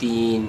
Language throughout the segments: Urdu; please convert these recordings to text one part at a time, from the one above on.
3,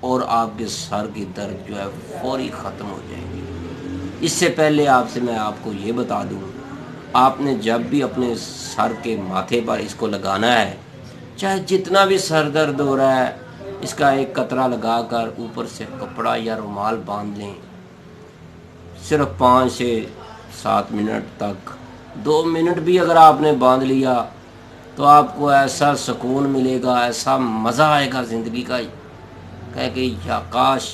اور آپ کے سر کی درد جو ہے فوری ختم ہو جائے گی۔ اس سے پہلے میں آپ کو یہ بتا دوں، آپ نے جب بھی اپنے سر کے ماتھے پر اس کو لگانا ہے، چاہے جتنا بھی سر درد ہو رہا ہے، اس کا ایک قطرہ لگا کر اوپر سے کپڑا یا رومال باندھ لیں، صرف 5 سے 7 منٹ تک، 2 منٹ بھی اگر آپ نے باندھ لیا تو آپ کو ایسا سکون ملے گا، ایسا مزہ آئے گا زندگی کا، کہ یا کاش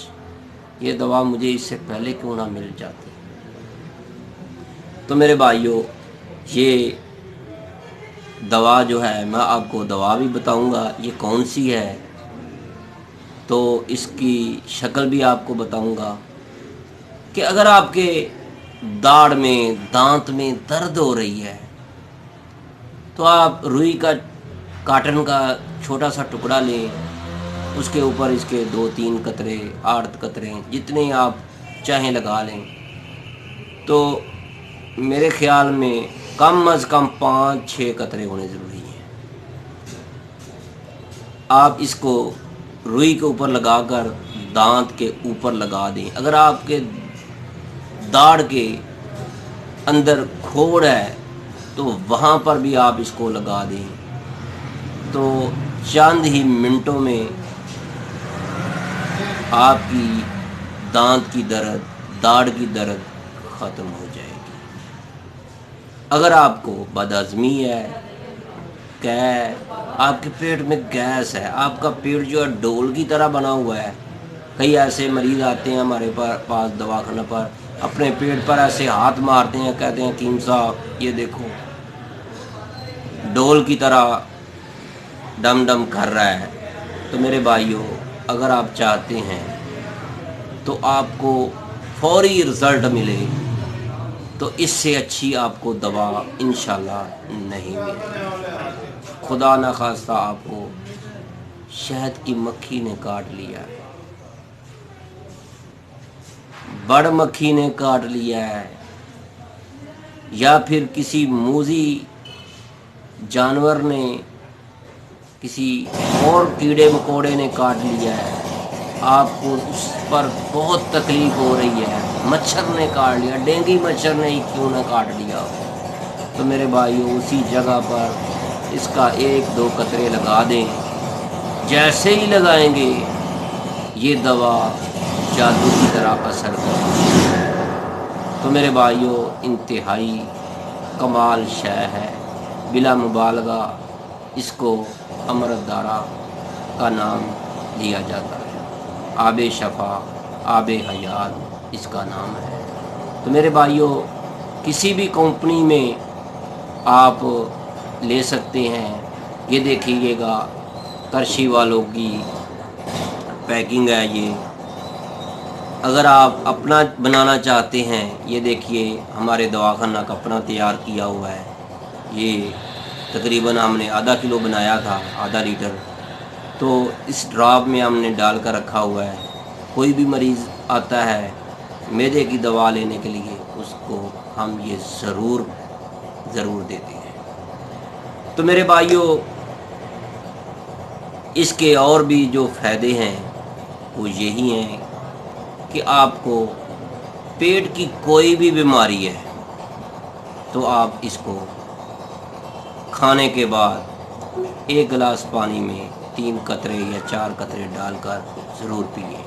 یہ دوا مجھے اس سے پہلے کیوں نہ مل جاتی۔ تو میرے بھائیوں، یہ دوا جو ہے، میں آپ کو دوا بھی بتاؤں گا یہ کون سی ہے، تو اس کی شکل بھی آپ کو بتاؤں گا کہ اگر آپ کے داڑھ میں، دانت میں درد ہو رہی ہے تو آپ روئی کا کاٹن کا چھوٹا سا ٹکڑا لیں، اس کے اوپر اس کے 2-3 قطرے، 8 قطرے جتنے آپ چاہیں لگا لیں، تو میرے خیال میں کم از کم 5-6 قطرے ہونے ضروری ہیں۔ آپ اس کو روئی کے اوپر لگا کر دانت کے اوپر لگا دیں۔ اگر آپ کے داڑھ کے اندر کھوڑ ہے تو وہاں پر بھی آپ اس کو لگا دیں، تو چند ہی منٹوں میں آپ کی دانت کی درد، داڑھ کی درد ختم ہو جائے گی۔ اگر آپ کو بدہضمی ہے، آپ کے پیٹ میں گیس ہے، آپ کا پیٹ جو ہے ڈول کی طرح بنا ہوا ہے، کئی ایسے مریض آتے ہیں ہمارے پاس دواخانہ پر، اپنے پیٹ پر ایسے ہاتھ مارتے ہیں، کہتے ہیں حکیم صاحب یہ دیکھو ڈول کی طرح ڈم ڈم کر رہا ہے۔ تو میرے بھائیوں، اگر آپ چاہتے ہیں تو آپ کو فوری رزلٹ ملے، تو اس سے اچھی آپ کو دوا انشاءاللہ نہیں ملے گی۔ خدا نخواستہ آپ کو شہد کی مکھی نے کاٹ لیا ہے، بڑ مکھی نے کاٹ لیا ہے، یا پھر کسی موذی جانور نے، کسی اور کیڑے مکوڑے نے کاٹ لیا ہے، آپ کو اس پر بہت تکلیف ہو رہی ہے، مچھر نے کاٹ لیا، ڈینگی مچھر نے ہی کیوں نہ کاٹ لیا، تو میرے بھائیوں اسی جگہ پر اس کا 1-2 قطرے لگا دیں۔ جیسے ہی لگائیں گے یہ دوا جادو کی طرح اثر کرے گی۔ تو میرے بھائیوں، انتہائی کمال شے ہے، بلا مبالغہ اس کو امرت دھارا کا نام دیا جاتا ہے، آب شفا، آب حیات اس کا نام ہے۔ تو میرے بھائیوں، کسی بھی کمپنی میں آپ لے سکتے ہیں، یہ دیکھیے گا کرشی والوں کی پیکنگ ہے یہ۔ اگر آپ اپنا بنانا چاہتے ہیں، یہ دیکھیے ہمارے دواخانہ کا اپنا تیار کیا ہوا ہے، یہ تقریباً ہم نے ½ کلو بنایا تھا، ½ لیٹر، تو اس ڈراپ میں ہم نے ڈال کر رکھا ہوا ہے۔ کوئی بھی مریض آتا ہے معدے کی دوا لینے کے لیے، اس کو ہم یہ ضرور دیتے ہیں۔ تو میرے بھائیوں، اس کے اور بھی جو فائدے ہیں وہ یہی ہیں کہ آپ کو پیٹ کی کوئی بھی بیماری ہے تو آپ اس کو کھانے کے بعد 1 گلاس پانی میں 3 قطرے یا 4 قطرے ڈال کر ضرور پیئیں۔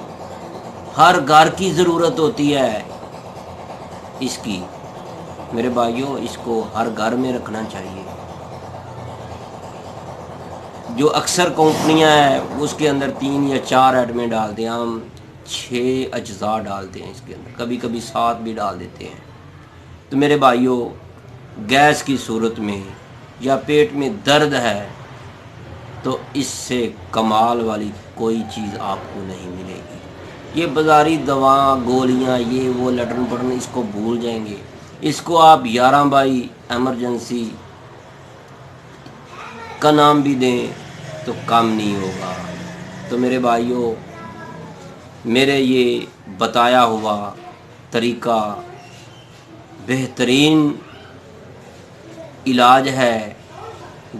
ہر گھر کی ضرورت ہوتی ہے اس کی، میرے بھائیوں اس کو ہر گھر میں رکھنا چاہیے۔ جو اکثر کمپنیاں ہیں اس کے اندر 3 یا 4 ایٹمیں ڈالتے ہیں، ہم 6 اجزاء ڈالتے ہیں اس کے اندر، کبھی کبھی 7 بھی ڈال دیتے ہیں۔ تو میرے بھائیوں، گیس کی صورت میں یا پیٹ میں درد ہے تو اس سے کمال والی کوئی چیز آپ کو نہیں ملے گی۔ یہ بازاری دوا، گولیاں، یہ وہ لٹن پٹن، اس کو بھول جائیں گے۔ اس کو آپ 11 بائی ایمرجنسی کا نام بھی دیں تو کم نہیں ہوگا۔ تو میرے بھائیوں، میرے یہ بتایا ہوا طریقہ بہترین علاج ہے،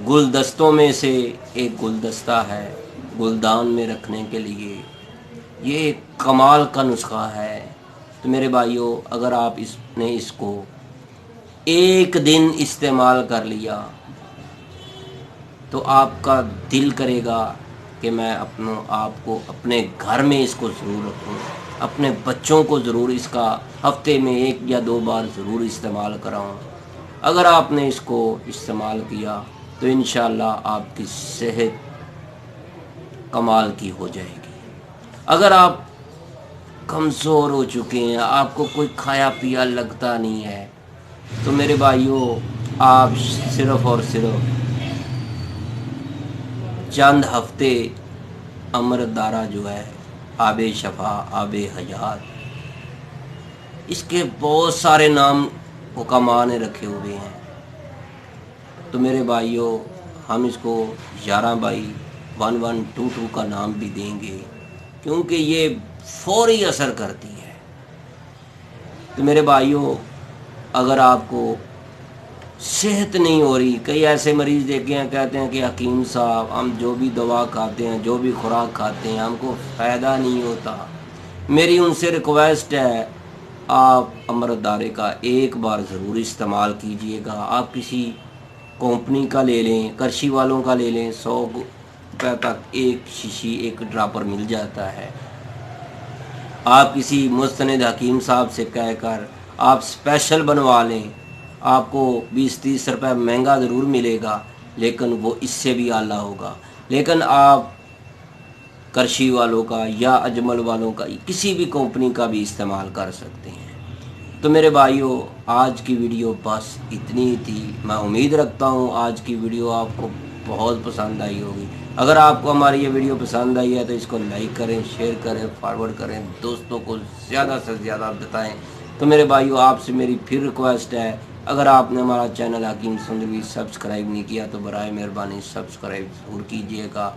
گلدستوں میں سے ایک گلدستہ ہے گلدان میں رکھنے کے لیے، یہ ایک کمال کا نسخہ ہے۔ تو میرے بھائیوں، اگر آپ اس کو ایک دن استعمال کر لیا تو آپ کا دل کرے گا کہ میں آپ کو اپنے گھر میں اس کو ضرور رکھوں، اپنے بچوں کو ضرور اس کا ہفتے میں 1 یا 2 بار ضرور استعمال کراؤں۔ اگر آپ نے اس کو استعمال کیا تو انشاءاللہ آپ کی صحت کمال کی ہو جائے گی۔ اگر آپ کمزور ہو چکے ہیں، آپ کو کوئی کھایا پیا لگتا نہیں ہے، تو میرے بھائیوں، آپ صرف اور صرف چند ہفتے امرتدھارا جو ہے، آب شفا، آب حیات، اس کے بہت سارے نام حکماء نے رکھے ہوئے ہیں۔ تو میرے بھائیوں، ہم اس کو 11/1122 کا نام بھی دیں گے، کیونکہ یہ فوری اثر کرتی ہے۔ تو میرے بھائیوں، اگر آپ کو صحت نہیں ہو رہی، کئی ایسے مریض دیکھے ہیں کہتے ہیں کہ حکیم صاحب ہم جو بھی دوا کھاتے ہیں، جو بھی خوراک کھاتے ہیں، ہم کو فائدہ نہیں ہوتا۔ میری ان سے ریکویسٹ ہے، آپ امرتدھارے کا ایک بار ضرور استعمال کیجئے گا۔ آپ کسی کمپنی کا لے لیں، کرشی والوں کا لے لیں، 100 روپے تک ایک شیشی، ایک ڈراپر مل جاتا ہے۔ آپ کسی مستند حکیم صاحب سے کہہ کر آپ اسپیشل بنوا لیں، آپ کو 20-30 روپے مہنگا ضرور ملے گا، لیکن وہ اس سے بھی اعلیٰ ہوگا۔ لیکن آپ کرشی والوں کا یا اجمل والوں کا، کسی بھی کمپنی کا بھی استعمال کر سکتے ہیں۔ تو میرے بھائیوں، آج کی ویڈیو بس اتنی ہی تھی۔ میں امید رکھتا ہوں آج کی ویڈیو آپ کو بہت پسند آئی ہوگی۔ اگر آپ کو ہماری یہ ویڈیو پسند آئی ہے تو اس کو لائک کریں، شیئر کریں، فارورڈ کریں، دوستوں کو زیادہ سے زیادہ بتائیں۔ تو میرے بھائیوں، آپ سے میری پھر ریکویسٹ ہے، اگر آپ نے ہمارا چینل حکیم سندروی سبسکرائب نہیں کیا تو برائے مہربانی سبسکرائب ضرور کیجیے گا۔